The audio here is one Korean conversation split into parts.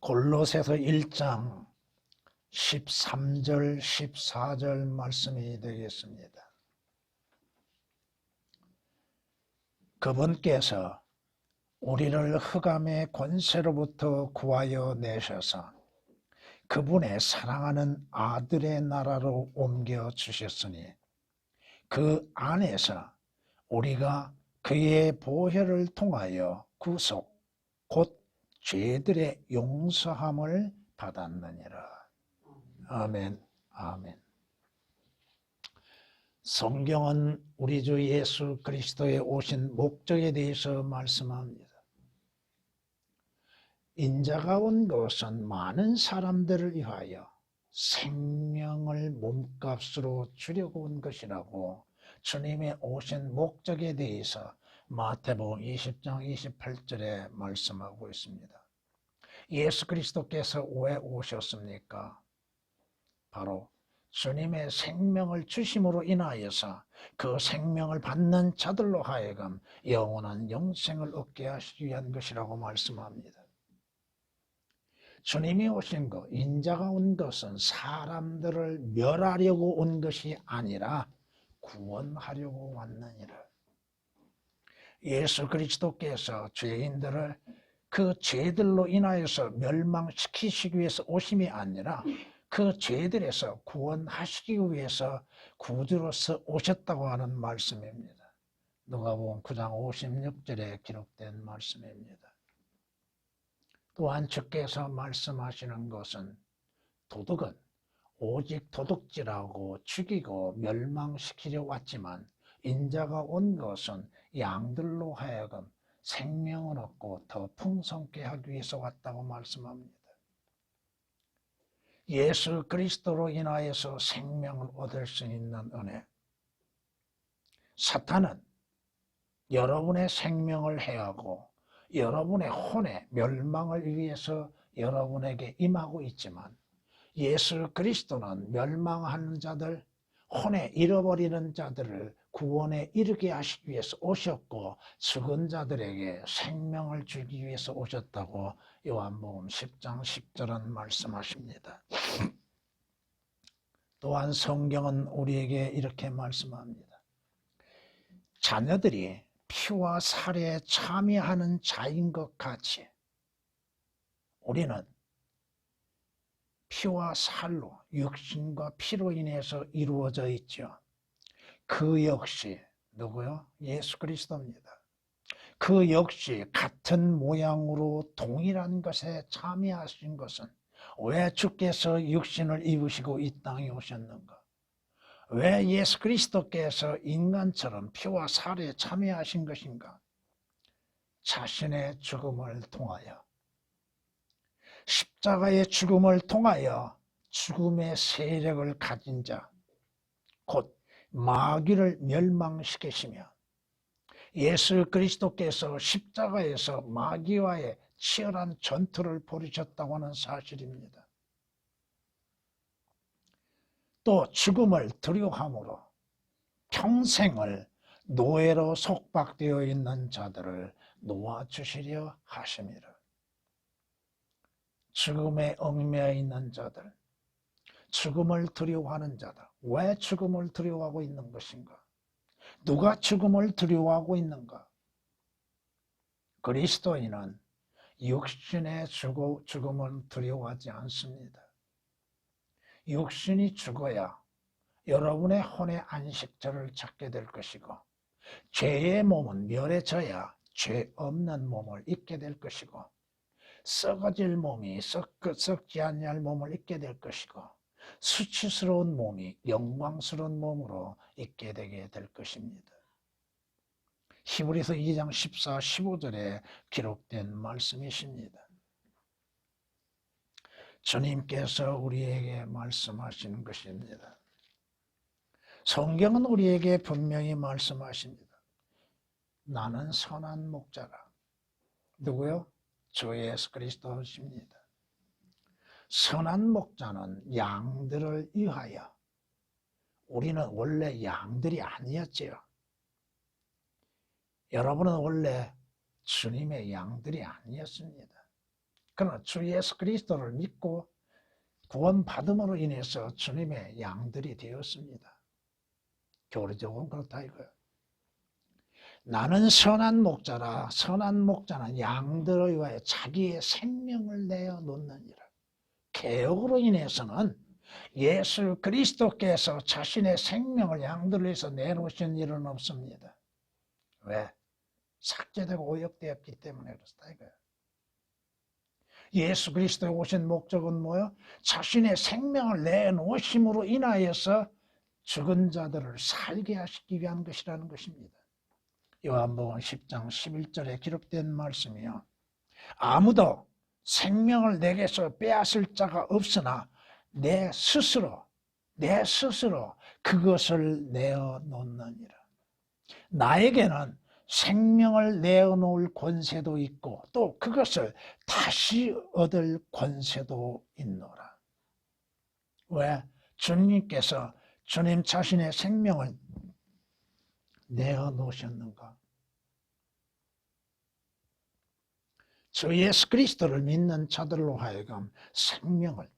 골로새서 1장 13절 14절 말씀이 되겠습니다. 그분께서 우리를 흑암의 권세로부터 구하여 내셔서 그분의 사랑하는 아들의 나라로 옮겨주셨으니 그 안에서 우리가 그의 보혈을 통하여 구속 곧 죄들의 용서함을 받았느니라. 아멘. 아멘. 성경은 우리 주 예수 그리스도의 오신 목적에 대해서 말씀합니다. 인자가 온 것은 많은 사람들을 위하여 생명을 몸값으로 주려고 온 것이라고 주님의 오신 목적에 대해서 마태복음 20장 28절에 말씀하고 있습니다. 예수 그리스도께서 왜 오셨습니까? 바로 주님의 생명을 주심으로 인하여서 그 생명을 받는 자들로 하여금 영원한 영생을 얻게 하시기 위한 것이라고 말씀합니다. 주님이 오신 것, 인자가 온 것은 사람들을 멸하려고 온 것이 아니라 구원하려고 왔느니라. 예수 그리스도께서 죄인들을 그 죄들로 인하여서 멸망시키시기 위해서 오심이 아니라 그 죄들에서 구원하시기 위해서 구주로서 오셨다고 하는 말씀입니다. 누가복음 9장 56절에 기록된 말씀입니다. 또한 주께서 말씀하시는 것은 도둑은 오직 도둑질하고 죽이고 멸망시키려 왔지만 인자가 온 것은 양들로 하여금 생명을 얻고 더 풍성케 하기 위해서 왔다고 말씀합니다. 예수 그리스도로 인하여서 생명을 얻을 수 있는 은혜. 사탄은 여러분의 생명을 해하고 여러분의 혼의 멸망을 위해서 여러분에게 임하고 있지만 예수 그리스도는 멸망하는 자들, 혼에 잃어버리는 자들을 구원에 이르게 하시기 위해서 오셨고 죽은 자들에게 생명을 주기 위해서 오셨다고 요한복음 10장 10절은 말씀하십니다. 또한 성경은 우리에게 이렇게 말씀합니다. 자녀들이 피와 살에 참여하는 자인 것 같이 우리는 피와 살로 육신과 피로 인해서 이루어져 있죠. 그 역시 누구요? 예수 그리스도입니다. 그 역시 같은 모양으로 동일한 것에 참여하신 것은 왜 주께서 육신을 입으시고 이 땅에 오셨는가? 왜 예수 그리스도께서 인간처럼 피와 살에 참여하신 것인가? 자신의 죽음을 통하여 십자가의 죽음을 통하여 죽음의 세력을 가진 자, 곧 마귀를 멸망시키시며 예수 그리스도께서 십자가에서 마귀와의 치열한 전투를 벌이셨다고 하는 사실입니다. 또 죽음을 두려워함으로 평생을 노예로 속박되어 있는 자들을 놓아주시려 하심이라. 죽음에 얽매여 있는 자들, 죽음을 두려워하는 자들, 왜 죽음을 두려워하고 있는 것인가? 누가 죽음을 두려워하고 있는가? 그리스도인은 육신의 죽음을 두려워하지 않습니다. 육신이 죽어야 여러분의 혼의 안식처를 찾게 될 것이고 죄의 몸은 멸해져야 죄 없는 몸을 입게 될 것이고 썩어질 몸이 썩지 아니할 몸을 입게 될 것이고 수치스러운 몸이 영광스러운 몸으로 있게 되게 될 것입니다. 히브리서 2장 14, 15절에 기록된 말씀이십니다. 주님께서 우리에게 말씀하시는 것입니다. 성경은 우리에게 분명히 말씀하십니다. 나는 선한 목자라. 누구요? 주 예수 그리스도십니다. 선한 목자는 양들을 위하여, 우리는 원래 양들이 아니었지요. 여러분은 원래 주님의 양들이 아니었습니다. 그러나 주 예수 그리스도를 믿고 구원받음으로 인해서 주님의 양들이 되었습니다. 교리적으로 그렇다 이거예요. 나는 선한 목자라. 선한 목자는 양들을 위하여 자기의 생명을 내어 놓느니라. 개혁으로 인해서는 예수 그리스도께서 자신의 생명을 양들을 위해서 내놓으신 일은 없습니다. 왜? 삭제되고 오역되었기 때문에 그렇다 이거예요. 예수 그리스도에 오신 목적은 뭐예요? 자신의 생명을 내놓으심으로 인하여서 죽은 자들을 살게 하시기 위한 것이라는 것입니다. 요한복음 10장 11절에 기록된 말씀이요. 아무도 생명을 내게서 빼앗을 자가 없으나 내 스스로 그것을 내어놓느니라. 나에게는 생명을 내어놓을 권세도 있고 또 그것을 다시 얻을 권세도 있노라. 왜? 주님께서 주님 자신의 생명을 내어놓으셨는가? 주 예수 그리스도를 믿는 자들로 하여금 생명을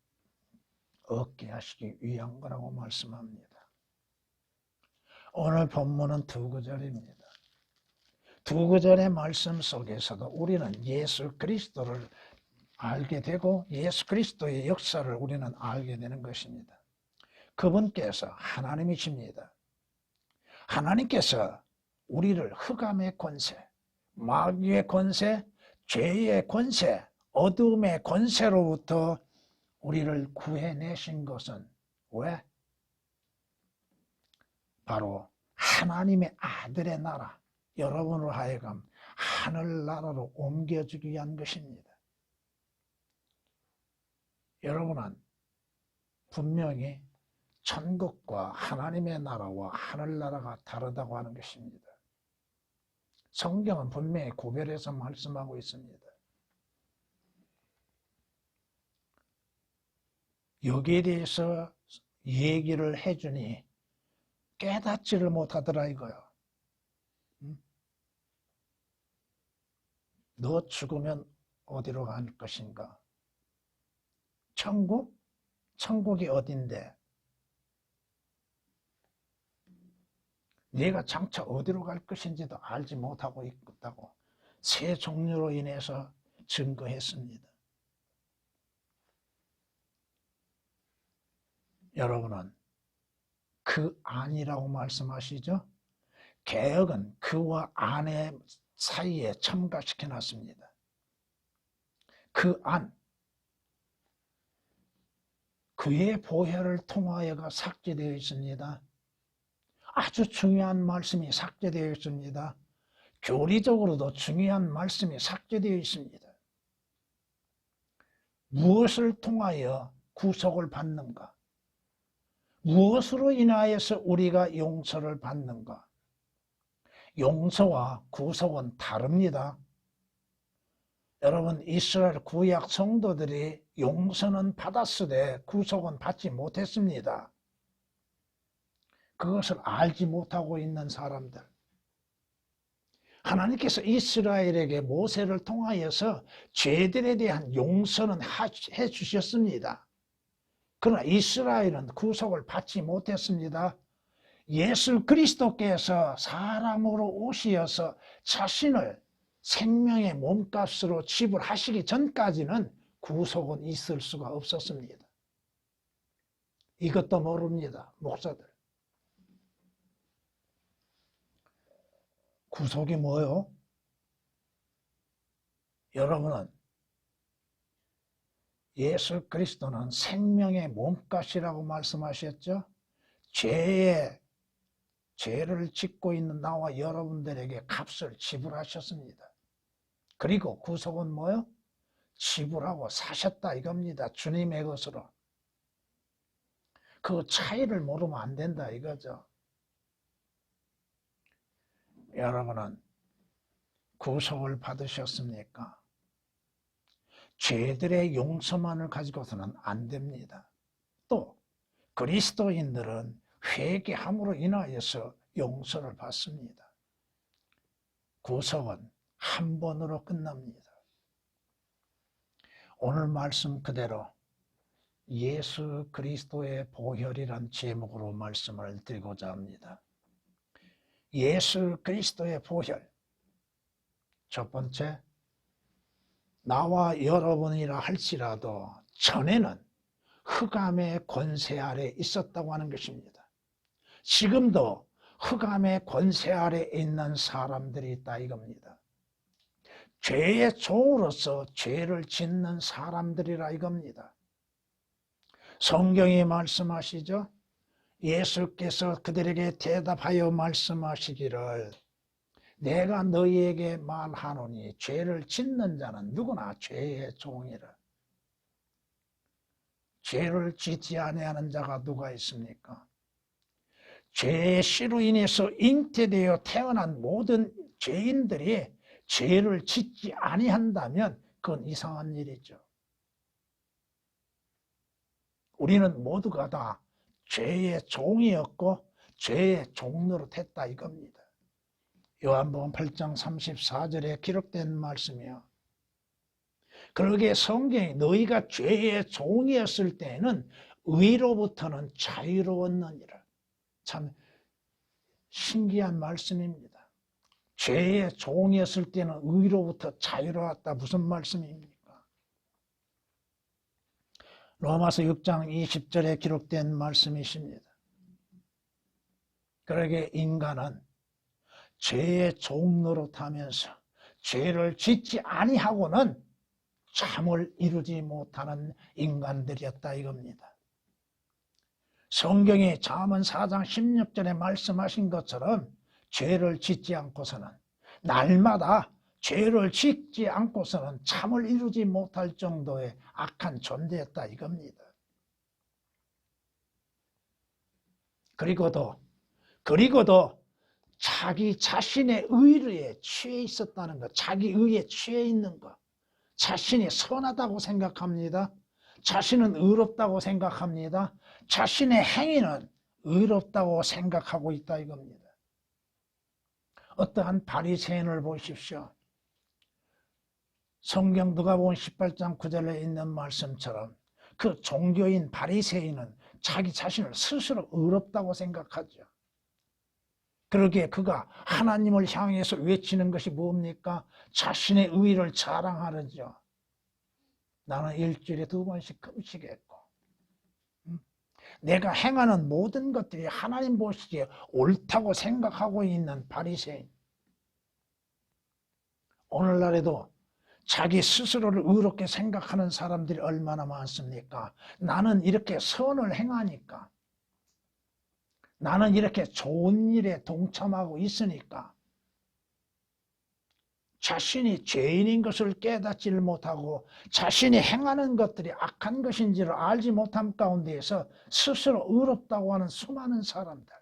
얻게 하시기 위한 거라고 말씀합니다. 오늘 본문은 두 구절입니다. 두 구절의 말씀 속에서도 우리는 예수 그리스도를 알게 되고 예수 그리스도의 역사를 우리는 알게 되는 것입니다. 그분께서 하나님이십니다. 하나님께서 우리를 흑암의 권세, 마귀의 권세, 죄의 권세, 어둠의 권세로부터 우리를 구해내신 것은 왜? 바로 하나님의 아들의 나라, 여러분으로 하여금 하늘나라로 옮겨주기 위한 것입니다. 여러분은 분명히 천국과 하나님의 나라와 하늘나라가 다르다고 하는 것입니다. 성경은 분명히 구별해서 말씀하고 있습니다. 여기에 대해서 얘기를 해주니 깨닫지를 못하더라 이거요. 너 죽으면 어디로 갈 것인가? 천국? 천국이 어딘데? 네가 장차 어디로 갈 것인지도 알지 못하고 있다고 세 종류로 인해서 증거했습니다. 여러분은 그 안이라고 말씀하시죠? 개혁은 그와 안의 사이에 첨가시켜 놨습니다. 그 안, 그의 보혈을 통하여가 삭제되어 있습니다. 아주 중요한 말씀이 삭제되어 있습니다. 교리적으로도 중요한 말씀이 삭제되어 있습니다. 무엇을 통하여 구속을 받는가? 무엇으로 인하여서 우리가 용서를 받는가? 용서와 구속은 다릅니다. 여러분, 이스라엘 구약 성도들이 용서는 받았으되 구속은 받지 못했습니다. 그것을 알지 못하고 있는 사람들. 하나님께서 이스라엘에게 모세를 통하여서 죄들에 대한 용서는 해 주셨습니다. 그러나 이스라엘은 구속을 받지 못했습니다. 예수 그리스도께서 사람으로 오시어서 자신을 생명의 몸값으로 지불하시기 전까지는 구속은 있을 수가 없었습니다. 이것도 모릅니다, 목사들. 구속이 뭐요? 여러분은 예수 그리스도는 생명의 몸값이라고 말씀하셨죠? 죄를 짓고 있는 나와 여러분들에게 값을 지불하셨습니다. 그리고 구속은 뭐요? 지불하고 사셨다 이겁니다. 주님의 것으로. 그 차이를 모르면 안 된다 이거죠. 여러분은 구속을 받으셨습니까? 죄들의 용서만을 가지고서는 안 됩니다. 또 그리스도인들은 회개함으로 인하여서 용서를 받습니다. 구속은 한 번으로 끝납니다. 오늘 말씀 그대로 예수 그리스도의 보혈이란 제목으로 말씀을 드리고자 합니다. 예수 그리스도의 보혈. 첫 번째, 나와 여러분이라 할지라도 전에는 흑암의 권세 아래 있었다고 하는 것입니다. 지금도 흑암의 권세 아래 있는 사람들이 있다 이겁니다. 죄의 종으로서 죄를 짓는 사람들이라 이겁니다. 성경이 말씀하시죠. 예수께서 그들에게 대답하여 말씀하시기를 내가 너희에게 말하노니 죄를 짓는 자는 누구나 죄의 종이라. 죄를 짓지 아니하는 자가 누가 있습니까? 죄의 씨로 인해서 잉태되어 태어난 모든 죄인들이 죄를 짓지 아니한다면 그건 이상한 일이죠. 우리는 모두가 다 죄의 종이었고 죄의 종노릇했다 이겁니다. 요한복음 8장 34절에 기록된 말씀이요. 그러기에 성경이 너희가 죄의 종이었을 때에는 의로부터는 자유로웠느니라. 참 신기한 말씀입니다. 죄의 종이었을 때는 의로부터 자유로웠다. 무슨 말씀입니까? 로마서 6장 20절에 기록된 말씀이십니다. 그러기에 인간은 죄의 종노릇하면서 죄를 짓지 아니하고는 잠을 이루지 못하는 인간들이었다 이겁니다. 성경이 잠언 4장 16절에 말씀하신 것처럼 죄를 짓지 않고서는 날마다 죄를 짓지 않고서는 잠을 이루지 못할 정도의 악한 존재였다 이겁니다. 그리고도 자기 자신의 의에 취해 있었다는 것, 자기 의에 취해 있는 것, 자신이 선하다고 생각합니다. 자신은 의롭다고 생각합니다. 자신의 행위는 의롭다고 생각하고 있다 이겁니다. 어떠한 바리새인을 보십시오. 성경 누가복음 18장 9절에 있는 말씀처럼 그 종교인 바리새인은 자기 자신을 스스로 의롭다고 생각하죠. 그러기에 그가 하나님을 향해서 외치는 것이 뭡니까? 자신의 의를 자랑하죠. 나는 일주일에 2번씩 금식했고 내가 행하는 모든 것들이 하나님 보시기에 옳다고 생각하고 있는 바리새인. 오늘날에도 자기 스스로를 의롭게 생각하는 사람들이 얼마나 많습니까? 나는 이렇게 선을 행하니까, 나는 이렇게 좋은 일에 동참하고 있으니까 자신이 죄인인 것을 깨닫지를 못하고 자신이 행하는 것들이 악한 것인지를 알지 못함 가운데에서 스스로 의롭다고 하는 수많은 사람들,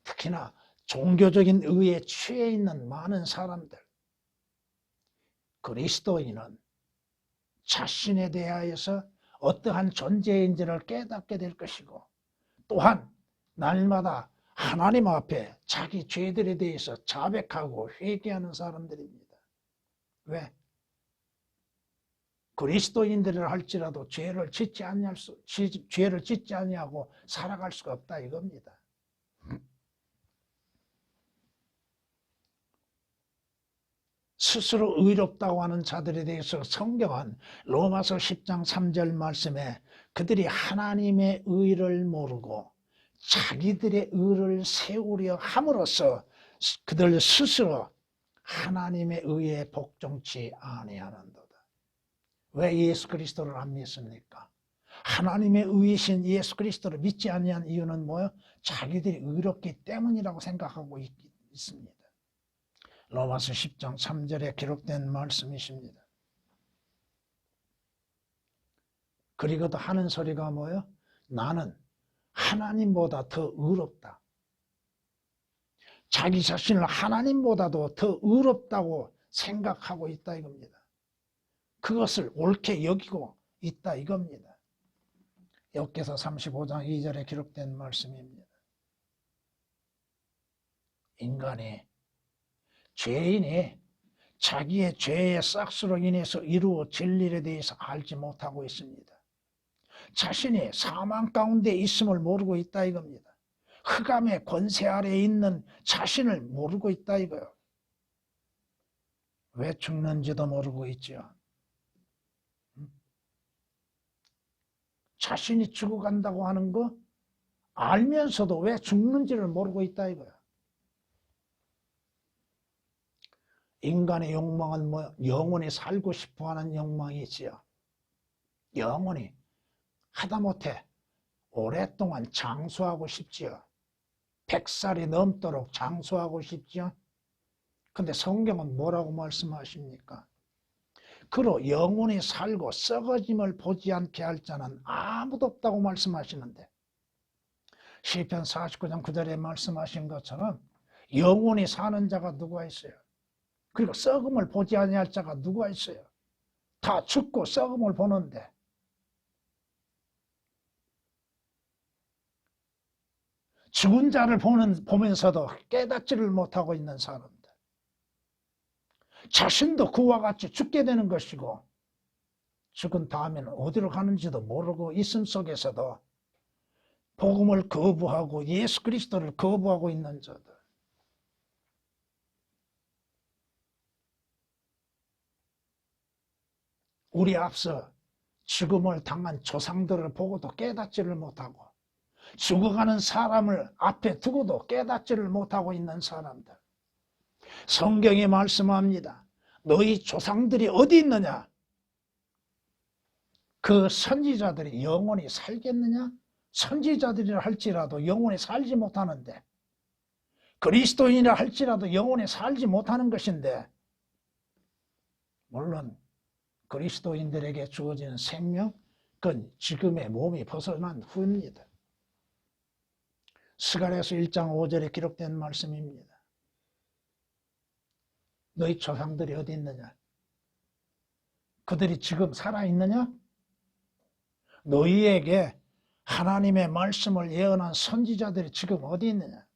특히나 종교적인 의에 취해 있는 많은 사람들. 그리스도인은 자신에 대하여서 어떠한 존재인지를 깨닫게 될 것이고 또한 날마다 하나님 앞에 자기 죄들에 대해서 자백하고 회개하는 사람들입니다. 왜? 그리스도인들을 할지라도 죄를 짓지 아니하고 살아갈 수가 없다 이겁니다. 스스로 의롭다고 하는 자들에 대해서 성경은 로마서 10장 3절 말씀에 그들이 하나님의 의를 모르고 자기들의 의를 세우려 함으로써 그들 스스로 하나님의 의에 복종치 아니하는도다. 왜 예수 그리스도를 안 믿습니까? 하나님의 의이신 예수 그리스도를 믿지 아니한 이유는 뭐예요? 자기들이 의롭기 때문이라고 생각하고 있습니다. 로마서 10장 3절에 기록된 말씀이십니다. 그리고도 하는 소리가 뭐예요? 나는 하나님보다 더 의롭다. 자기 자신을 하나님보다도 더 의롭다고 생각하고 있다 이겁니다. 그것을 옳게 여기고 있다 이겁니다. 욥기서 35장 2절에 기록된 말씀입니다. 인간이, 죄인이 자기의 죄의 싹스로 인해서 이루어질 일에 대해서 알지 못하고 있습니다. 자신이 사망 가운데 있음을 모르고 있다 이겁니다. 흑암의 권세 아래에 있는 자신을 모르고 있다 이거요. 왜 죽는지도 모르고 있죠. 자신이 죽어간다고 하는 거 알면서도 왜 죽는지를 모르고 있다 이거야. 인간의 욕망은 영원히 살고 싶어하는 욕망이 있지요. 영원히 하다못해 오랫동안 장수하고 싶지요. 100살이 넘도록 장수하고 싶지요. 근데 성경은 뭐라고 말씀하십니까? 그로 영원히 살고 썩어짐을 보지 않게 할 자는 아무도 없다고 말씀하시는데, 시편 49장 9절에 말씀하신 것처럼 영원히 사는 자가 누가 있어요? 그리고 썩음을 보지 아니할 자가 누가 있어요? 다 죽고 썩음을 보는데, 죽은 자를 보면서도 깨닫지를 못하고 있는 사람들, 자신도 그와 같이 죽게 되는 것이고 죽은 다음에는 어디로 가는지도 모르고 있음 속에서도 복음을 거부하고 예수 그리스도를 거부하고 있는 자들, 우리 앞서 죽음을 당한 조상들을 보고도 깨닫지를 못하고 죽어가는 사람을 앞에 두고도 깨닫지를 못하고 있는 사람들, 성경이 말씀합니다. 너희 조상들이 어디 있느냐? 그 선지자들이 영원히 살겠느냐? 선지자들이라 할지라도 영원히 살지 못하는데, 그리스도인이라 할지라도 영원히 살지 못하는 것인데, 물론 그리스도인들에게 주어지는 생명, 그건 지금의 몸이 벗어난 후입니다. 스가랴서 1장 5절에 기록된 말씀입니다. 너희 조상들이 어디 있느냐? 그들이 지금 살아있느냐? 너희에게 하나님의 말씀을 예언한 선지자들이 지금 어디 있느냐?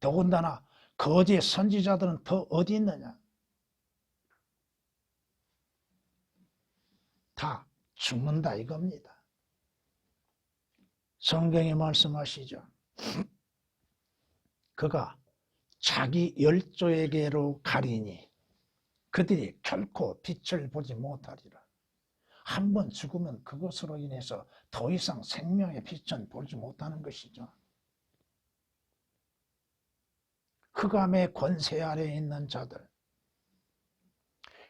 더군다나 거짓 선지자들은 더 어디 있느냐? 다 죽는다 이겁니다. 성경이 말씀하시죠. 그가 자기 열조에게로 가리니 그들이 결코 빛을 보지 못하리라. 한 번 죽으면 그것으로 인해서 더 이상 생명의 빛은 보지 못하는 것이죠. 흑암의 권세 아래에 있는 자들,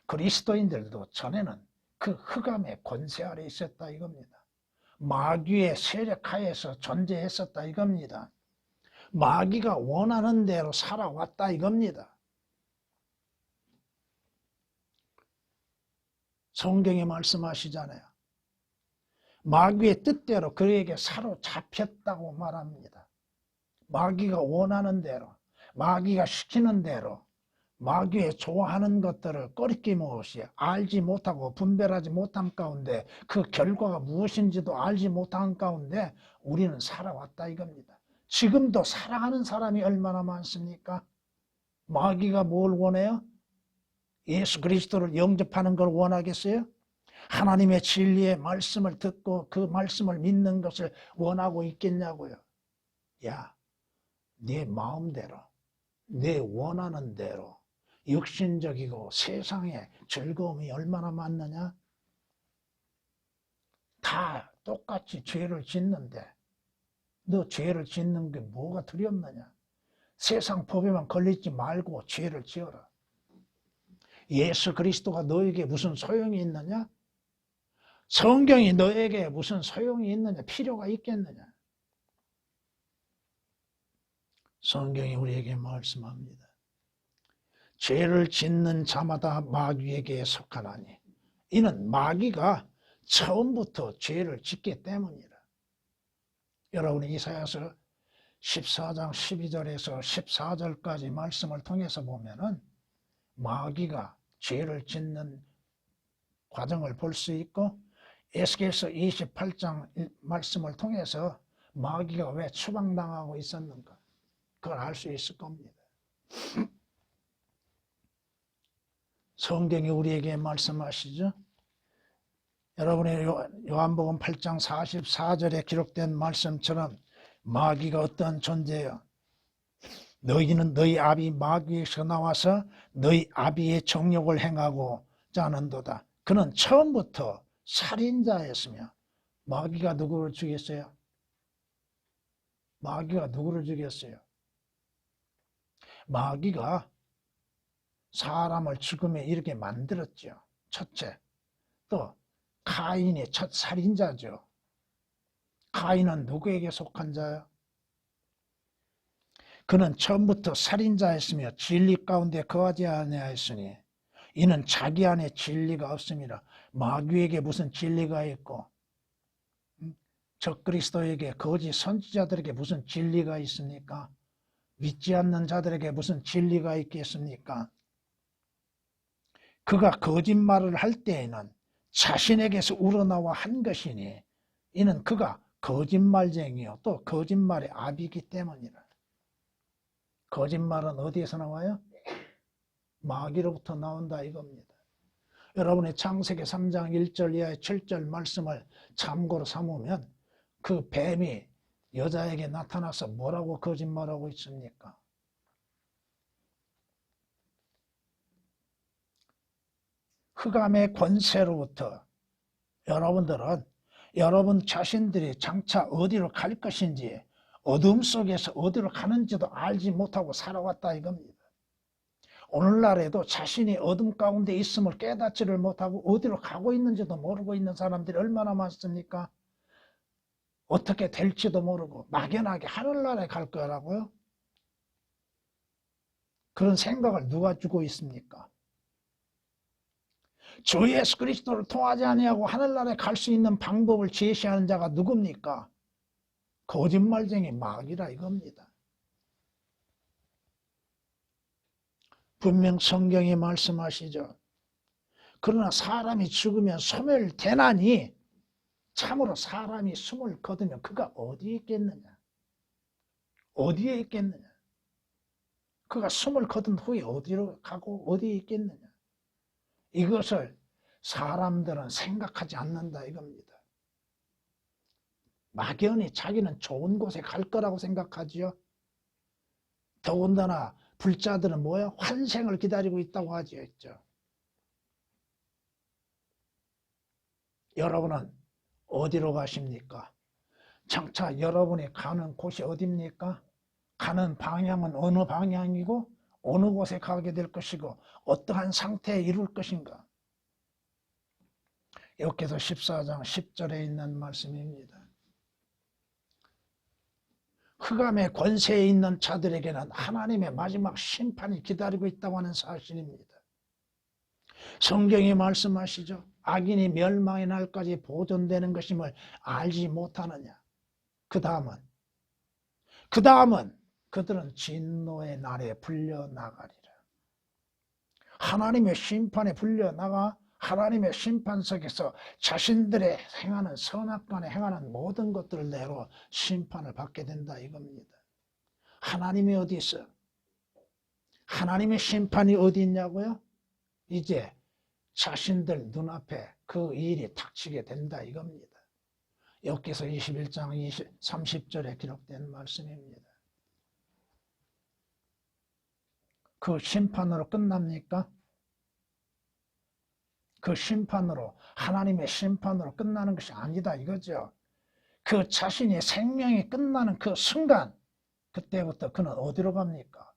그리스도인들도 전에는 그 흑암의 권세 아래에 있었다 이겁니다. 마귀의 세력 하에서 존재했었다 이겁니다. 마귀가 원하는 대로 살아왔다 이겁니다. 성경에 말씀하시잖아요. 마귀의 뜻대로 그에게 사로잡혔다고 말합니다. 마귀가 원하는 대로, 마귀가 시키는 대로, 마귀의 좋아하는 것들을 꺼리낌 없이 알지 못하고 분별하지 못한 가운데, 그 결과가 무엇인지도 알지 못한 가운데 우리는 살아왔다 이겁니다. 지금도 살아가는 사람이 얼마나 많습니까? 마귀가 뭘 원해요? 예수 그리스도를 영접하는 걸 원하겠어요? 하나님의 진리의 말씀을 듣고 그 말씀을 믿는 것을 원하고 있겠냐고요. 야, 네 마음대로, 네 원하는 대로 육신적이고 세상에 즐거움이 얼마나 많느냐? 다 똑같이 죄를 짓는데 너 죄를 짓는 게 뭐가 두렵느냐? 세상 법에만 걸리지 말고 죄를 지어라. 예수 그리스도가 너에게 무슨 소용이 있느냐? 성경이 너에게 무슨 소용이 있느냐? 필요가 있겠느냐? 성경이 우리에게 말씀합니다. 죄를 짓는 자마다 마귀에게 속하나니 이는 마귀가 처음부터 죄를 짓기 때문이라. 여러분이 이사야서 14장 12절에서 14절까지 말씀을 통해서 보면은 마귀가 죄를 짓는 과정을 볼 수 있고, 에스겔서 28장 말씀을 통해서 마귀가 왜 추방당하고 있었는가 그걸 알 수 있을 겁니다. 성경이 우리에게 말씀하시죠. 여러분의 요한복음 8장 44절에 기록된 말씀처럼 마귀가 어떤 존재예요? 너희는 너희 아비 마귀에서 나와서 너희 아비의 정욕을 행하고 자는도다. 그는 처음부터 살인자였으며. 마귀가 누구를 죽였어요? 마귀가 누구를 죽였어요? 마귀가 사람을 죽음에 이르게 만들었죠. 첫째. 또 가인의 첫 살인자죠. 가인은 누구에게 속한 자요? 그는 처음부터 살인자였으며 진리 가운데 거하지 아니하였으니 이는 자기 안에 진리가 없습니다. 마귀에게 무슨 진리가 있고 적그리스도에게 거짓 선지자들에게 무슨 진리가 있습니까? 믿지 않는 자들에게 무슨 진리가 있겠습니까? 그가 거짓말을 할 때에는 자신에게서 우러나와 한 것이니 이는 그가 거짓말쟁이요 또 거짓말의 아비이기 때문이라. 거짓말은 어디에서 나와요? 마귀로부터 나온다 이겁니다. 여러분의 창세기 3장 1절 이하의 7절 말씀을 참고로 삼으면 그 뱀이 여자에게 나타나서 뭐라고 거짓말하고 있습니까? 흑암의 권세로부터 여러분들은 여러분 자신들이 장차 어디로 갈 것인지 어둠 속에서 어디로 가는지도 알지 못하고 살아왔다 이겁니다. 오늘날에도 자신이 어둠 가운데 있음을 깨닫지를 못하고 어디로 가고 있는지도 모르고 있는 사람들이 얼마나 많습니까? 어떻게 될지도 모르고 막연하게 하늘나라에 갈 거라고요? 그런 생각을 누가 주고 있습니까? 주 예수 그리스도를 통하지 아니하고 하늘나라에 갈 수 있는 방법을 제시하는 자가 누굽니까? 거짓말쟁이 마귀라 이겁니다. 분명 성경이 말씀하시죠. 그러나 사람이 죽으면 소멸되나니 참으로 사람이 숨을 거두면 그가 어디에 있겠느냐? 어디에 있겠느냐? 그가 숨을 거둔 후에 어디로 가고 어디에 있겠느냐? 이것을 사람들은 생각하지 않는다 이겁니다. 막연히 자기는 좋은 곳에 갈 거라고 생각하지요. 더군다나 불자들은 뭐야? 환생을 기다리고 있다고 하죠. 여러분은 어디로 가십니까? 장차 여러분이 가는 곳이 어디입니까? 가는 방향은 어느 방향이고 어느 곳에 가게 될 것이고 어떠한 상태에 이룰 것인가? 여기서 14장 10절에 있는 말씀입니다. 흑암의 권세에 있는 자들에게는 하나님의 마지막 심판이 기다리고 있다고 하는 사실입니다. 성경이 말씀하시죠. 악인이 멸망의 날까지 보존되는 것임을 알지 못하느냐. 그 다음은 그들은 진노의 날에 불려나가리라. 하나님의 심판에 불려나가 하나님의 심판석에서 자신들의 행하는 선악간에 행하는 모든 것들을 내로 심판을 받게 된다 이겁니다. 하나님이 어디 있어? 하나님의 심판이 어디 있냐고요? 이제 자신들 눈앞에 그 일이 닥치게 된다 이겁니다. 여기서 21장 30절에 기록된 말씀입니다. 그 심판으로 끝납니까? 그 심판으로 하나님의 심판으로 끝나는 것이 아니다 이거죠. 그 자신의 생명이 끝나는 그 순간 그때부터 그는 어디로 갑니까?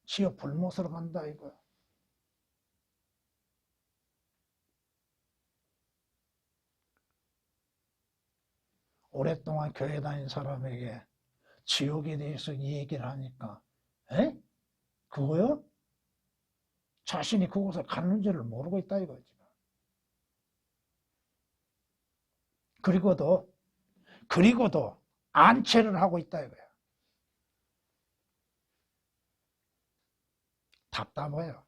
지옥 불못으로 간다 이거요. 오랫동안 교회 다닌 사람에게 지옥에 대해서 이 얘기를 하니까 에? 그거요? 자신이 그곳을 갔는지를 모르고 있다 이거지. 그리고도 안채를 하고 있다 이거야. 답답해요.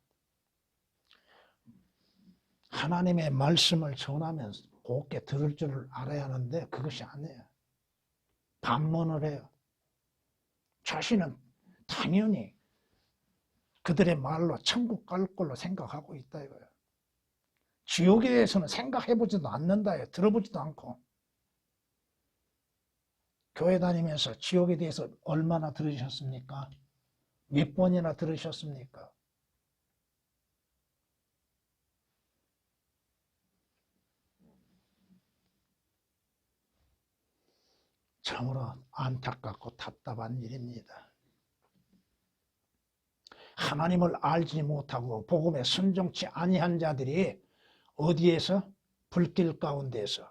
하나님의 말씀을 전하면 곱게 들을 줄을 알아야 하는데 그것이 아니에요. 반문을 해요. 자신은 당연히 그들의 말로 천국 갈 걸로 생각하고 있다 이거예요. 지옥에 대해서는 생각해보지도 않는다, 들어보지도 않고. 교회 다니면서 지옥에 대해서 얼마나 들으셨습니까? 몇 번이나 들으셨습니까? 참으로 안타깝고 답답한 일입니다. 하나님을 알지 못하고 복음에 순종치 아니한 자들이 어디에서? 불길 가운데서.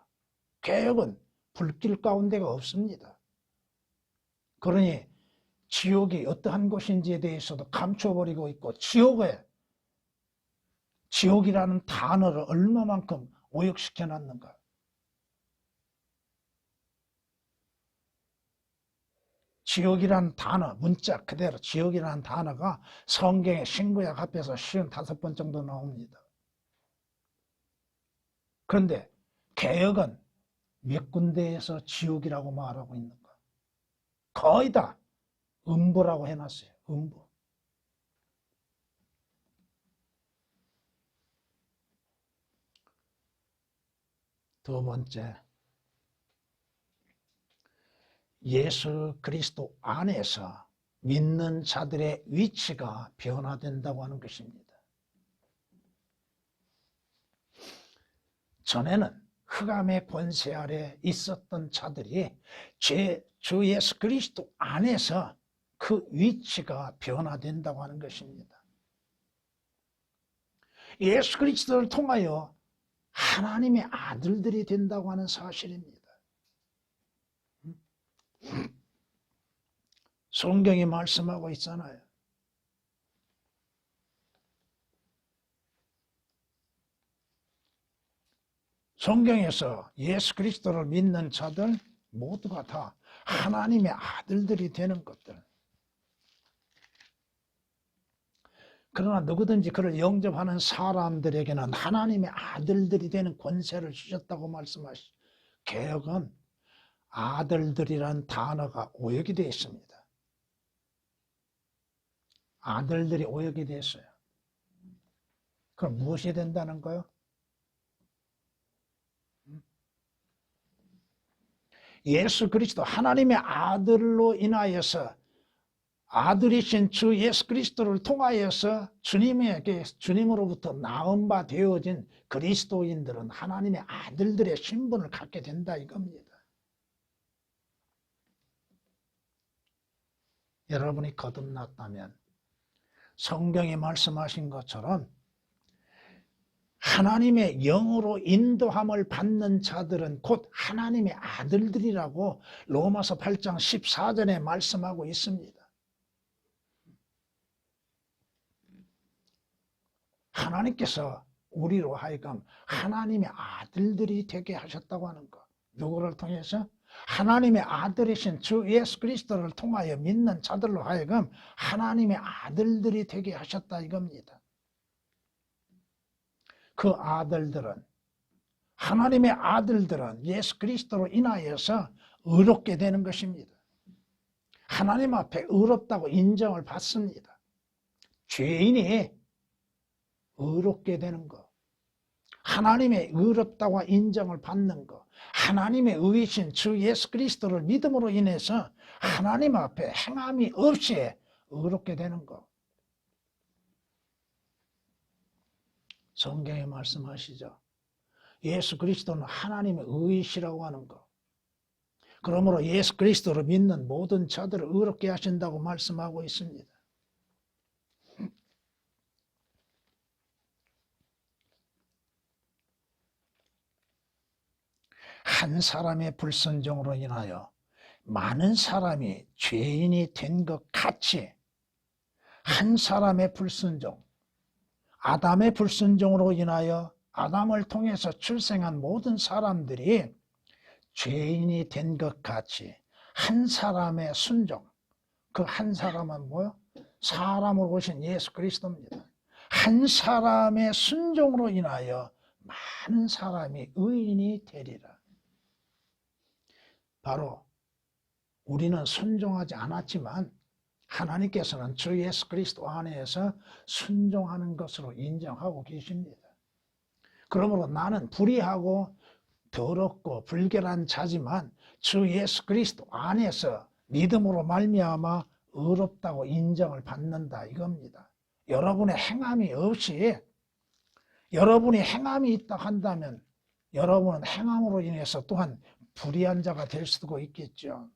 개혁은 불길 가운데가 없습니다. 그러니 지옥이 어떠한 곳인지에 대해서도 감춰버리고 있고, 지옥이라는 단어를 얼마만큼 오역시켜 놨는가. 지옥이라는 단어, 문자 그대로 지옥이라는 단어가 성경의 신구약 앞에서 55번 정도 나옵니다. 그런데 개역은 몇 군데에서 지옥이라고 말하고 있는가? 거의 다 음부라고 해놨어요. 음부. 두 번째, 예수 그리스도 안에서 믿는 자들의 위치가 변화된다고 하는 것입니다. 전에는 흑암의 권세 아래 있었던 자들이 주 예수 그리스도 안에서 그 위치가 변화된다고 하는 것입니다. 예수 그리스도를 통하여 하나님의 아들들이 된다고 하는 사실입니다. 성경이 말씀하고 있잖아요. 성경에서 예수 그리스도를 믿는 자들 모두가 다 하나님의 아들들이 되는 것들. 그러나 누구든지 그를 영접하는 사람들에게는 하나님의 아들들이 되는 권세를 주셨다고 말씀하시죠. 개역은 아들들이란 단어가 오역이 되어 있습니다. 아들들이 오역이 됐어요. 그럼 무엇이 된다는 거요? 예수 그리스도 하나님의 아들로 인하여서 아들이신 주 예수 그리스도를 통하여서 주님으로부터 나은 바 되어진 그리스도인들은 하나님의 아들들의 신분을 갖게 된다 이겁니다. 여러분이 거듭났다면 성경이 말씀하신 것처럼 하나님의 영으로 인도함을 받는 자들은 곧 하나님의 아들들이라고 로마서 8장 14절에 말씀하고 있습니다. 하나님께서 우리로 하여금 하나님의 아들들이 되게 하셨다고 하는 것. 누구를 통해서? 하나님의 아들이신 주 예수 그리스도를 통하여 믿는 자들로 하여금 하나님의 아들들이 되게 하셨다 이겁니다. 그 아들들은, 하나님의 아들들은 예수 그리스도로 인하여서 의롭게 되는 것입니다. 하나님 앞에 의롭다고 인정을 받습니다. 죄인이 의롭게 되는 것, 하나님의 의롭다고 인정을 받는 것, 하나님의 의이신 주 예수 그리스도를 믿음으로 인해서 하나님 앞에 행함이 없이 의롭게 되는 것. 성경에 말씀하시죠. 예수 그리스도는 하나님의 의이시라고 하는 것. 그러므로 예수 그리스도를 믿는 모든 자들을 의롭게 하신다고 말씀하고 있습니다. 한 사람의 불순종으로 인하여 많은 사람이 죄인이 된 것 같이 한 사람의 불순종, 아담의 불순종으로 인하여 아담을 통해서 출생한 모든 사람들이 죄인이 된 것 같이 한 사람의 순종, 그 한 사람은 뭐요? 사람으로 오신 예수 그리스도입니다. 한 사람의 순종으로 인하여 많은 사람이 의인이 되리라. 바로 우리는 순종하지 않았지만 하나님께서는 주 예수 그리스도 안에서 순종하는 것으로 인정하고 계십니다. 그러므로 나는 불의하고 더럽고 불결한 자지만 주 예수 그리스도 안에서 믿음으로 말미암아 의롭다고 인정을 받는다 이겁니다. 여러분의 행함이 없이 여러분이 행함이 있다 한다면 여러분은 행함으로 인해서 또한 불의한 자가 될 수도 있겠죠.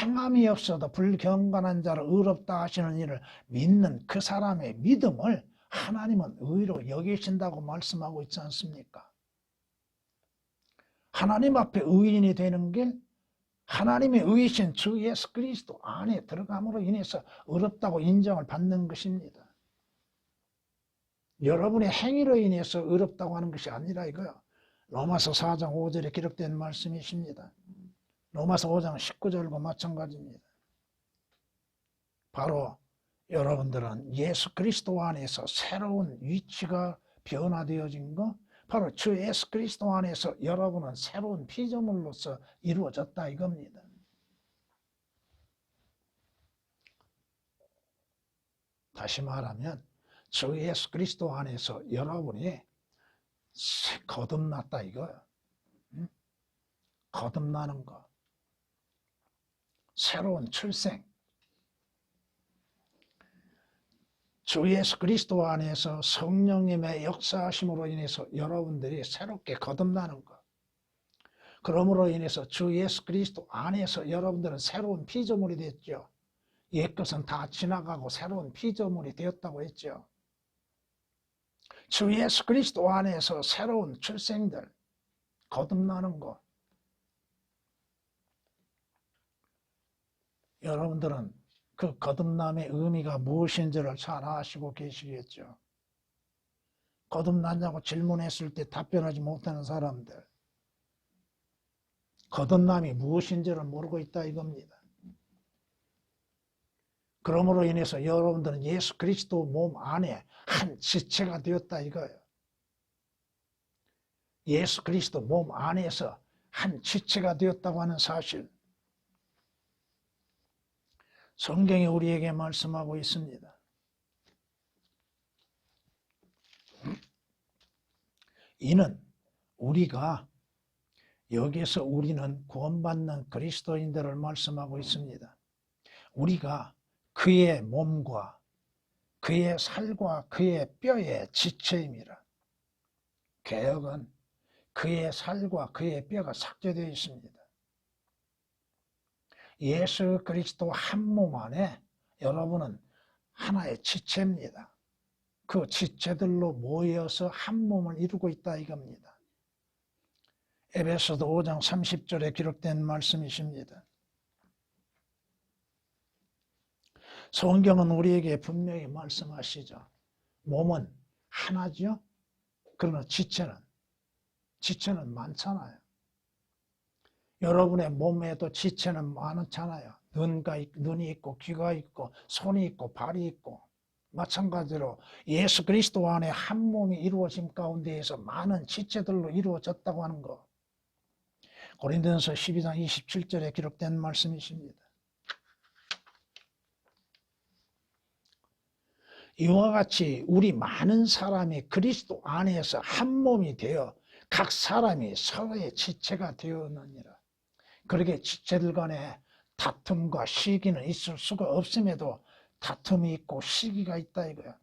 행함이 없어도 불경건한 자를 의롭다 하시는 이를 믿는 그 사람의 믿음을 하나님은 의로 여기신다고 말씀하고 있지 않습니까? 하나님 앞에 의인이 되는 길, 하나님의 의이신 주 예수 그리스도 안에 들어감으로 인해서 의롭다고 인정을 받는 것입니다. 여러분의 행위로 인해서 의롭다고 하는 것이 아니라 이거요. 로마서 4장 5절에 기록된 말씀이십니다. 로마서 5장 19절과 마찬가지입니다. 바로 여러분들은 예수 그리스도 안에서 새로운 위치가 변화되어진 것, 바로 주 예수 그리스도 안에서 여러분은 새로운 피조물로서 이루어졌다 이겁니다. 다시 말하면 주 예수 그리스도 안에서 여러분이 거듭났다 이거예요. 거듭나는 것. 새로운 출생. 주 예수 그리스도 안에서 성령님의 역사하심으로 인해서 여러분들이 새롭게 거듭나는 것. 그러므로 인해서 주 예수 그리스도 안에서 여러분들은 새로운 피조물이 됐죠. 옛것은 다 지나가고 새로운 피조물이 되었다고 했죠. 주 예수 그리스도 안에서 새로운 출생들, 거듭나는 것. 여러분들은 그 거듭남의 의미가 무엇인지를 잘 아시고 계시겠죠. 거듭났냐고 질문했을 때 답변하지 못하는 사람들. 거듭남이 무엇인지를 모르고 있다 이겁니다. 그러므로 인해서 여러분들은 예수 그리스도 몸 안에 한 지체가 되었다 이거예요. 예수 그리스도 몸 안에서 한 지체가 되었다고 하는 사실. 성경이 우리에게 말씀하고 있습니다. 이는 우리가 여기서 우리는 구원받는 그리스도인들을 말씀하고 있습니다. 우리가 그의 몸과 그의 살과 그의 뼈의 지체임이라. 개역은 그의 살과 그의 뼈가 삭제되어 있습니다. 예수 그리스도 한 몸 안에 여러분은 하나의 지체입니다. 그 지체들로 모여서 한 몸을 이루고 있다 이겁니다. 에베소서 5장 30절에 기록된 말씀이십니다. 성경은 우리에게 분명히 말씀하시죠. 몸은 하나죠. 그러나 지체는 많잖아요. 여러분의 몸에도 지체는 많잖아요. 눈이 있고 귀가 있고 손이 있고 발이 있고 마찬가지로 예수 그리스도 안에 한 몸이 이루어짐 가운데에서 많은 지체들로 이루어졌다고 하는 것. 고린도전서 12장 27절에 기록된 말씀이십니다. 이와 같이 우리 많은 사람이 그리스도 안에서 한 몸이 되어 각 사람이 서로의 지체가 되었느니라. 그렇게 지체들 간에 다툼과 시기는 있을 수가 없음에도 다툼이 있고 시기가 있다 이거야.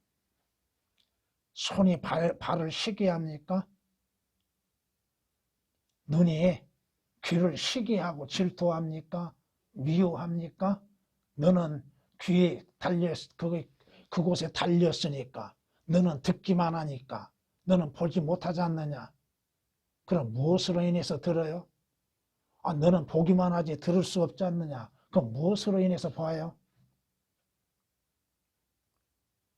손이 발을 시게 합니까? 눈이 귀를 시기하고 질투합니까? 미워합니까? 너는 귀에 그곳에 달렸으니까, 너는 듣기만 하니까, 너는 보지 못하지 않느냐? 그럼 무엇으로 인해서 들어요? 너는 보기만 하지 들을 수 없지 않느냐? 그럼 무엇으로 인해서 봐요?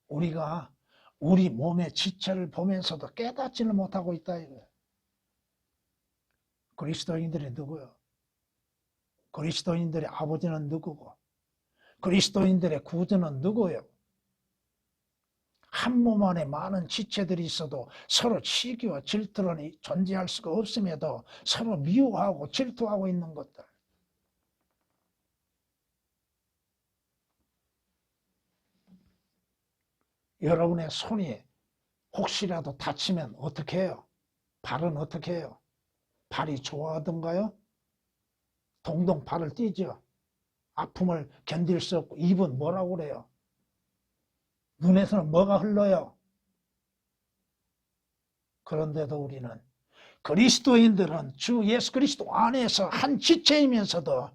우리가 우리 몸의 지체를 보면서도 깨닫지는 못하고 있다 이거예요. 그리스도인들이 누구요? 그리스도인들의 아버지는 누구고? 그리스도인들의 구주는 누구요? 한 몸 안에 많은 지체들이 있어도 서로 시기와 질투는 존재할 수가 없음에도 서로 미워하고 질투하고 있는 것들. 여러분의 손이 혹시라도 다치면 어떻게 해요? 발은 어떻게 해요? 발이 좋아하던가요? 동동 발을 띄죠. 아픔을 견딜 수 없고. 입은 뭐라고 그래요? 눈에서는 뭐가 흘러요? 그런데도 우리는, 그리스도인들은 주 예수 그리스도 안에서 한 지체이면서도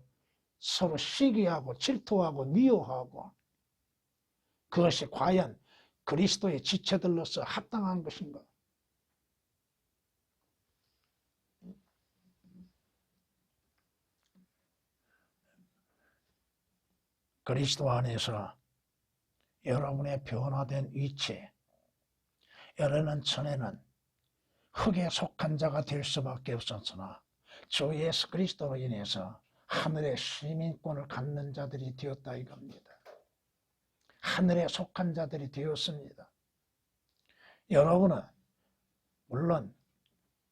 서로 시기하고 질투하고 미워하고, 그것이 과연 그리스도의 지체들로서 합당한 것인가? 그리스도 안에서 여러분의 변화된 위치, 여러분은 전에는 흙에 속한 자가 될 수밖에 없었으나 주 예수 그리스도로 인해서 하늘의 시민권을 갖는 자들이 되었다 이겁니다. 하늘에 속한 자들이 되었습니다. 여러분은 물론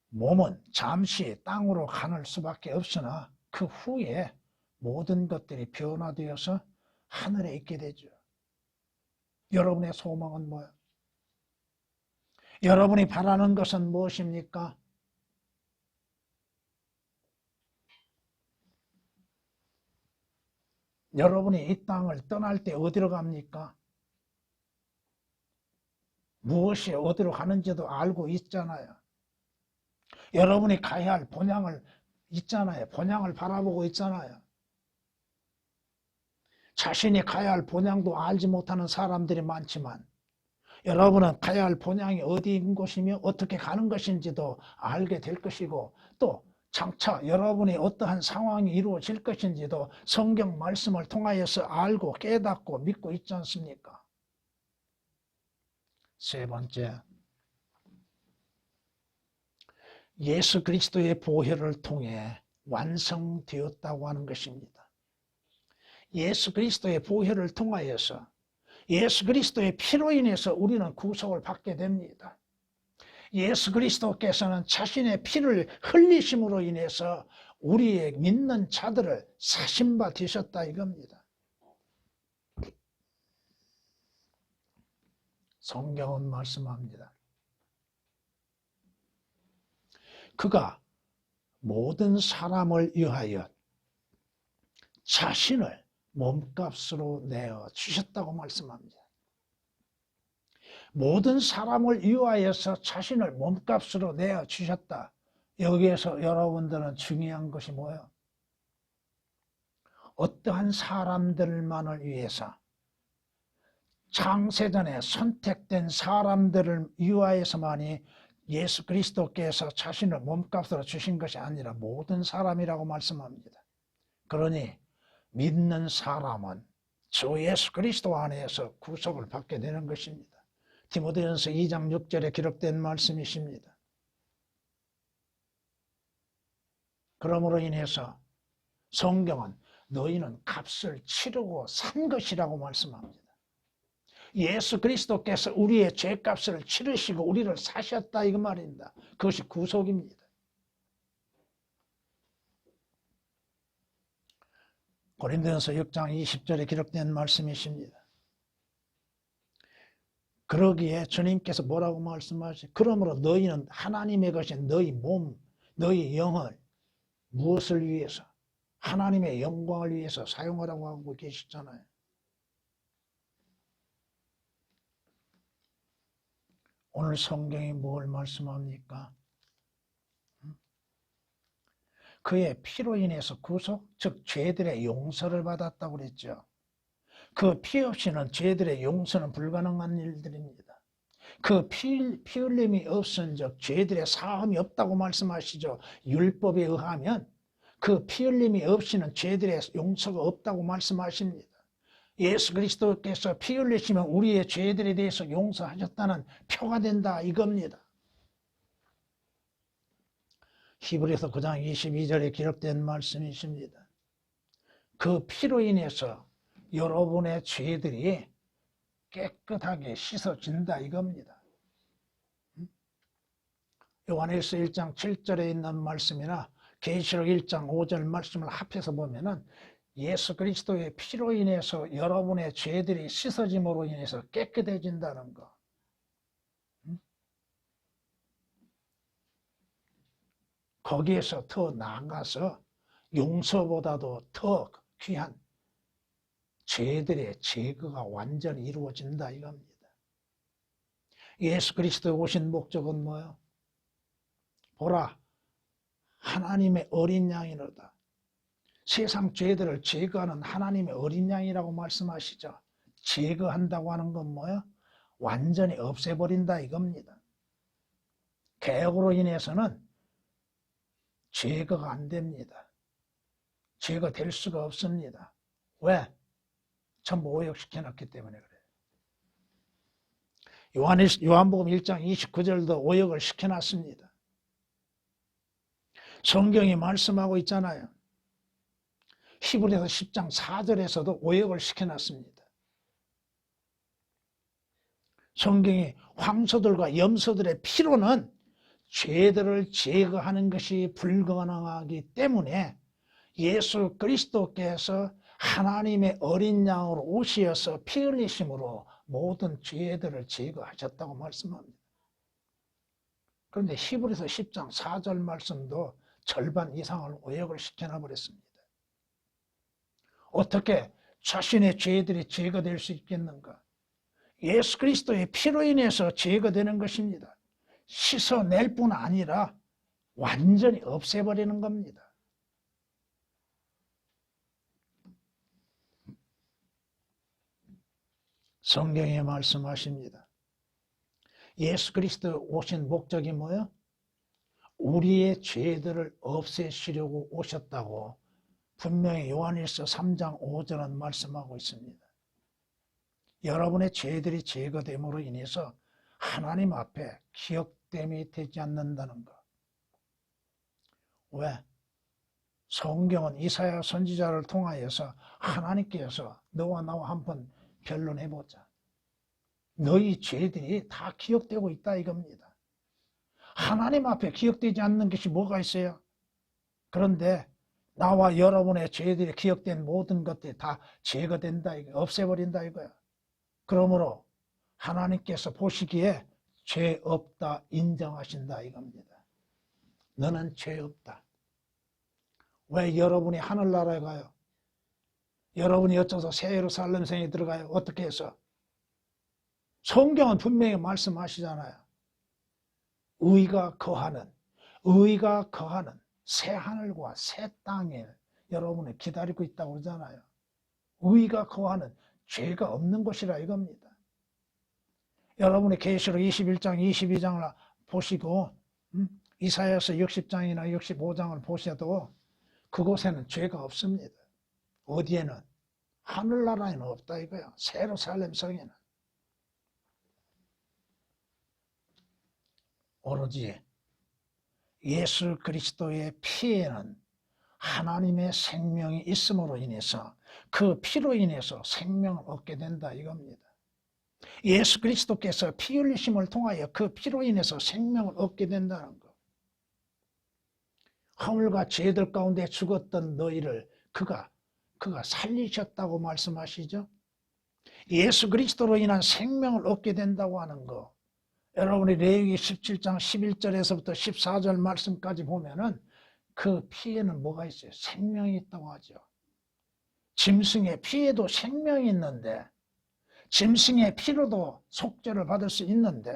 몸은 잠시 땅으로 가는 수밖에 없으나 그 후에 모든 것들이 변화되어서 하늘에 있게 되죠. 여러분의 소망은 뭐예요? 여러분이 바라는 것은 무엇입니까? 여러분이 이 땅을 떠날 때 어디로 갑니까? 무엇이 어디로 가는지도 알고 있잖아요. 여러분이 가야 할 본향을 있잖아요. 본향을 바라보고 있잖아요. 자신이 가야 할 본향도 알지 못하는 사람들이 많지만 여러분은 가야 할 본향이 어디인 것이며 어떻게 가는 것인지도 알게 될 것이고, 또 장차 여러분이 어떠한 상황이 이루어질 것인지도 성경 말씀을 통하여서 알고 깨닫고 믿고 있지 않습니까? 세 번째, 예수 그리스도의 보혈을 통해 완성되었다고 하는 것입니다. 예수 그리스도의 보혈을 통하여서, 예수 그리스도의 피로 인해서 우리는 구속을 받게 됩니다. 예수 그리스도께서는 자신의 피를 흘리심으로 인해서 우리의 믿는 자들을 사신 바 되셨다 이겁니다. 성경은 말씀합니다. 그가 모든 사람을 위하여 자신을 몸값으로 내어 주셨다고 말씀합니다. 모든 사람을 위하여서 자신을 몸값으로 내어 주셨다. 여기에서 여러분들은 중요한 것이 뭐예요? 어떠한 사람들만을 위해서, 창세전에 선택된 사람들을 위하여서만이 예수 그리스도께서 자신을 몸값으로 주신 것이 아니라 모든 사람이라고 말씀합니다. 그러니 믿는 사람은 주 예수 그리스도 안에서 구속을 받게 되는 것입니다. 디모데전서 2장 6절에 기록된 말씀이십니다. 그러므로 인해서 성경은 너희는 값을 치르고 산 것이라고 말씀합니다. 예수 그리스도께서 우리의 죄값을 치르시고 우리를 사셨다 이거 말입니다. 그것이 구속입니다. 고린도전서 6장 20절에 기록된 말씀이십니다. 그러기에 주님께서 뭐라고 말씀하시죠? 그러므로 너희는 하나님의 것인 너희 몸, 너희 영을 무엇을 위해서? 하나님의 영광을 위해서 사용하라고 하고 계시잖아요. 오늘 성경이 뭘 말씀합니까? 그의 피로 인해서 구속, 즉 죄들의 용서를 받았다고 그랬죠. 그 피 없이는 죄들의 용서는 불가능한 일들입니다. 그 피 흘림이 없은즉 죄들의 사함이 없다고 말씀하시죠. 율법에 의하면 그 피 흘림이 없이는 죄들의 용서가 없다고 말씀하십니다. 예수 그리스도께서 피 흘리시면 우리의 죄들에 대해서 용서하셨다는 표가 된다 이겁니다. 히브리서 9장 22절에 기록된 말씀이십니다. 그 피로 인해서 여러분의 죄들이 깨끗하게 씻어진다 이겁니다. 요한일서 1장 7절에 있는 말씀이나 계시록 1장 5절 말씀을 합해서 보면은 예수 그리스도의 피로 인해서 여러분의 죄들이 씻어짐으로 인해서 깨끗해진다는 거. 거기에서 더 나아가서 용서보다도 더 귀한 죄들의 제거가 완전히 이루어진다 이겁니다. 예수 그리스도에 오신 목적은 뭐예요? 보라, 하나님의 어린 양이로다. 세상 죄들을 제거하는 하나님의 어린 양이라고 말씀하시죠. 제거한다고 하는 건 뭐예요? 완전히 없애버린다 이겁니다. 개혁으로 인해서는 제거가 안 됩니다. 제거될 수가 없습니다. 왜? 전부 오역시켜놨기 때문에 그래요. 요한복음 1장 29절도 오역을 시켜놨습니다. 성경이 말씀하고 있잖아요. 히브리서 10장 4절에서도 오역을 시켜놨습니다. 성경이 황소들과 염소들의 피로는 죄들을 제거하는 것이 불가능하기 때문에 예수 그리스도께서 하나님의 어린 양으로 오시어서 피 흘리심으로 모든 죄들을 제거하셨다고 말씀합니다. 그런데 히브리서 10장 4절 말씀도 절반 이상을 오역을 시켜놔 버렸습니다. 어떻게 자신의 죄들이 제거될 수 있겠는가? 예수 그리스도의 피로 인해서 제거되는 것입니다. 씻어낼 뿐 아니라 완전히 없애버리는 겁니다. 성경에 말씀하십니다. 예수 그리스도 오신 목적이 뭐예요? 우리의 죄들을 없애시려고 오셨다고 분명히 요한일서 3장 5절은 말씀하고 있습니다. 여러분의 죄들이 제거됨으로 인해서 하나님 앞에 기억됨이 되지 않는다는 것. 왜? 성경은 이사야 선지자를 통하여서 하나님께서 너와 나와 한번 변론해보자. 너희 죄들이 다 기억되고 있다 이겁니다. 하나님 앞에 기억되지 않는 것이 뭐가 있어요? 그런데 나와 여러분의 죄들이 기억된 모든 것들이 다 제거된다 이거, 없애버린다 이거야. 그러므로 하나님께서 보시기에 죄 없다 인정하신다 이겁니다. 너는 죄 없다. 왜 여러분이 하늘나라에 가요? 여러분이 어쩌서 새 예루살렘 성에 들어가요? 어떻게 해서? 성경은 분명히 말씀하시잖아요. 의가 거하는 새 하늘과 새 땅에 여러분을 기다리고 있다고 그러잖아요. 의가 거하는 죄가 없는 곳이라 이겁니다. 여러분이 계시록 21장, 22장을 보시고 이사야서 60장이나 65장을 보셔도 그곳에는 죄가 없습니다. 어디에는? 하늘나라에는 없다 이거야. 새 예루살렘 성에는. 오로지 예수 그리스도의 피에는 하나님의 생명이 있음으로 인해서 그 피로 인해서 생명을 얻게 된다 이겁니다. 예수 그리스도께서 피 흘리심을 통하여 그 피로 인해서 생명을 얻게 된다는 것. 허물과 죄들 가운데 죽었던 너희를 그가 살리셨다고 말씀하시죠. 예수 그리스도로 인한 생명을 얻게 된다고 하는 것. 여러분이 레위기 17장 11절에서부터 14절 말씀까지 보면은 그 피에는 뭐가 있어요? 생명이 있다고 하죠. 짐승의 피에도 생명이 있는데 짐승의 피로도 속죄를 받을 수 있는데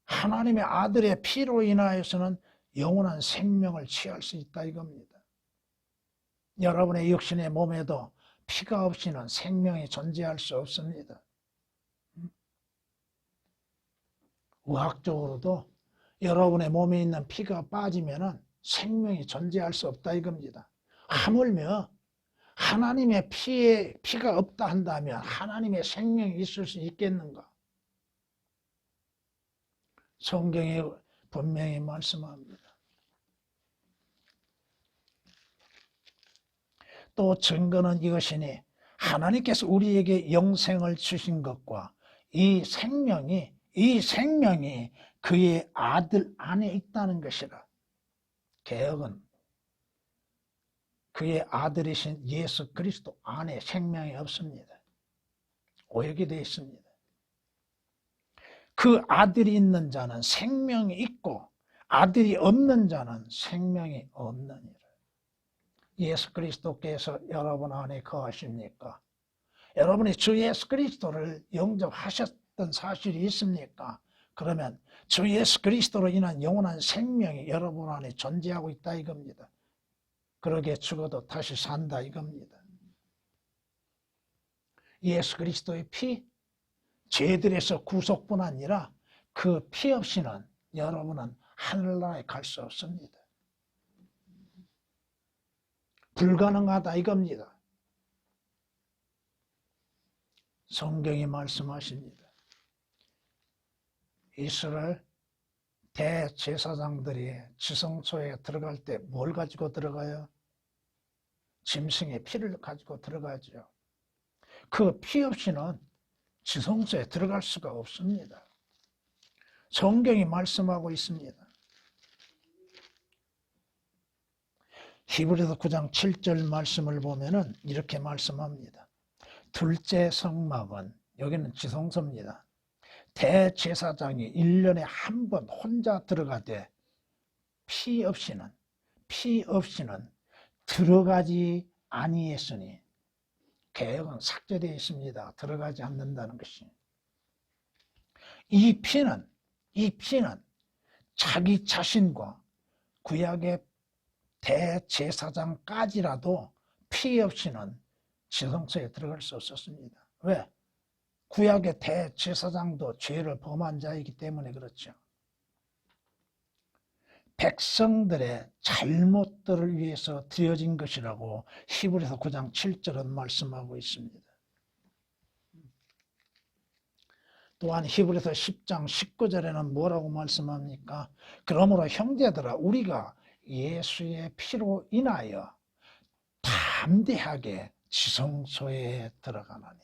하나님의 아들의 피로 인하여서는 영원한 생명을 취할 수 있다 이겁니다. 여러분의 육신의 몸에도 피가 없이는 생명이 존재할 수 없습니다. 의학적으로도 여러분의 몸에 있는 피가 빠지면 생명이 존재할 수 없다 이겁니다. 하물며 하나님의 피가 없다 한다면 하나님의 생명이 있을 수 있겠는가? 성경에 분명히 말씀합니다. 또 증거는 이것이니 하나님께서 우리에게 영생을 주신 것과 이 생명이 그의 아들 안에 있다는 것이라. 개혁은 그의 아들이신 예수 그리스도 안에 생명이 없습니다. 오역이 되어 있습니다. 그 아들이 있는 자는 생명이 있고 아들이 없는 자는 생명이 없느니라. 예수 그리스도께서 여러분 안에 거하십니까? 여러분이 주 예수 그리스도를 영접하셨던 사실이 있습니까? 그러면 주 예수 그리스도로 인한 영원한 생명이 여러분 안에 존재하고 있다 이겁니다. 그러게 죽어도 다시 산다 이겁니다. 예수 그리스도의 피, 죄들에서 구속뿐 아니라 그 피 없이는 여러분은 하늘나라에 갈 수 없습니다. 불가능하다 이겁니다. 성경이 말씀하십니다. 이스라엘 대제사장들이 지성소에 들어갈 때 뭘 가지고 들어가요? 짐승의 피를 가지고 들어가죠. 그 피 없이는 지성소에 들어갈 수가 없습니다. 성경이 말씀하고 있습니다. 히브리서 9장 7절 말씀을 보면은 이렇게 말씀합니다. 둘째 성막은, 여기는 지성소입니다. 대제사장이 1년에 한 번 혼자 들어가되 피 없이는 들어가지 아니했으니, 개혁은 삭제되어 있습니다. 들어가지 않는다는 것이. 이 피는 자기 자신과 구약의 대제사장까지라도 피 없이는 지성소에 들어갈 수 없었습니다. 왜? 구약의 대제사장도 죄를 범한 자이기 때문에 그렇죠. 백성들의 잘못들을 위해서 드려진 것이라고 히브리서 9장 7절은 말씀하고 있습니다. 또한 히브리서 10장 19절에는 뭐라고 말씀합니까? 그러므로 형제들아, 우리가 예수의 피로 인하여 담대하게 지성소에 들어가나니.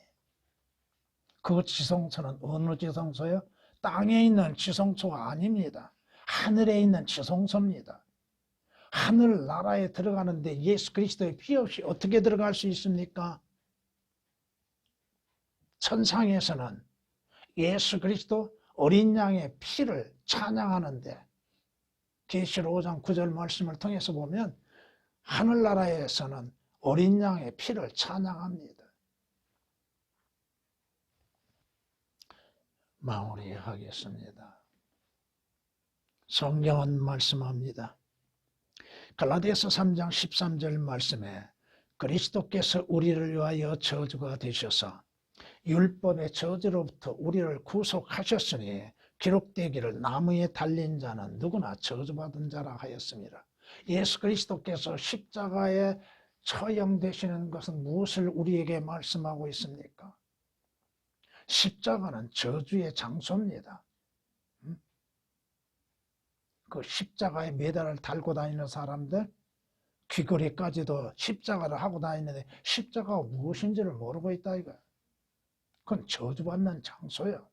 그 지성소는 어느 지성소요? 땅에 있는 지성소가 아닙니다. 하늘에 있는 지성소입니다. 하늘나라에 들어가는데 예수 그리스도의 피 없이 어떻게 들어갈 수 있습니까? 천상에서는 예수 그리스도 어린 양의 피를 찬양하는데, 계시록 5장 9절 말씀을 통해서 보면 하늘나라에서는 어린 양의 피를 찬양합니다. 마무리하겠습니다. 성경은 말씀합니다. 갈라디아서 3장 13절 말씀에 그리스도께서 우리를 위하여 저주가 되셔서 율법의 저주로부터 우리를 구속하셨으니 기록되기를 나무에 달린 자는 누구나 저주받은 자라 하였습니다. 예수 그리스도께서 십자가에 처형되시는 것은 무엇을 우리에게 말씀하고 있습니까? 십자가는 저주의 장소입니다. 그 십자가에 메달을 달고 다니는 사람들, 귀걸이까지도 십자가를 하고 다니는데 십자가가 무엇인지를 모르고 있다 이거야. 그건 저주받는 장소예요.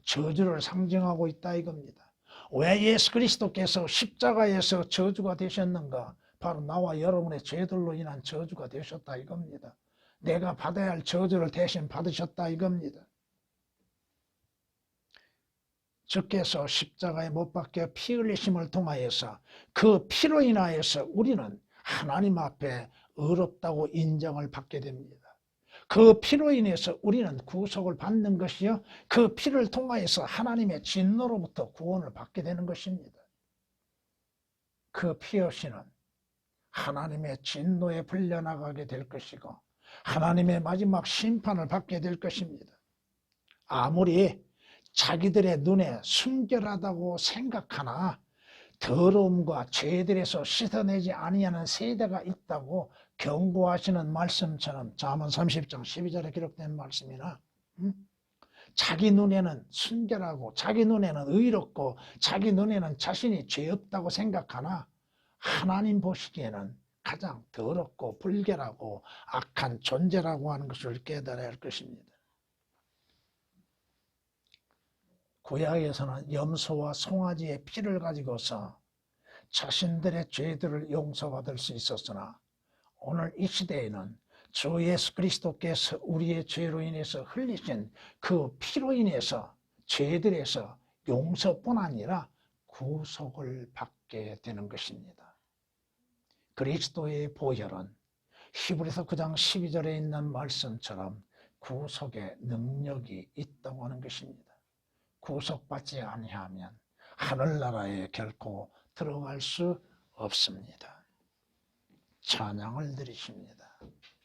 저주를 상징하고 있다 이겁니다. 왜 예수 그리스도께서 십자가에서 저주가 되셨는가? 바로 나와 여러분의 죄들로 인한 저주가 되셨다 이겁니다. 내가 받아야 할 저주를 대신 받으셨다 이겁니다. 주께서 십자가에 못 박혀 피 흘리심을 통하여서 그 피로 인하여서 우리는 하나님 앞에 의롭다고 인정을 받게 됩니다. 그 피로 인해서 우리는 구속을 받는 것이요, 그 피를 통하여서 하나님의 진노로부터 구원을 받게 되는 것입니다. 그 피 없이는 하나님의 진노에 불려나가게 될 것이고 하나님의 마지막 심판을 받게 될 것입니다. 아무리 자기들의 눈에 순결하다고 생각하나 더러움과 죄들에서 씻어내지 아니하는 세대가 있다고 경고하시는 말씀처럼 잠언 30장 12절에 기록된 말씀이나, 자기 눈에는 순결하고 자기 눈에는 의롭고 자기 눈에는 자신이 죄 없다고 생각하나 하나님 보시기에는 가장 더럽고 불결하고 악한 존재라고 하는 것을 깨달아야 할 것입니다. 구약에서는 염소와 송아지의 피를 가지고서 자신들의 죄들을 용서받을 수 있었으나 오늘 이 시대에는 주 예수 그리스도께서 우리의 죄로 인해서 흘리신 그 피로 인해서 죄들에서 용서뿐 아니라 구속을 받게 되는 것입니다. 그리스도의 보혈은 히브리서 9장 12절에 있는 말씀처럼 구속의 능력이 있다고 하는 것입니다. 구속받지 아니하면 하늘나라에 결코 들어갈 수 없습니다. 찬양을 드리십니다.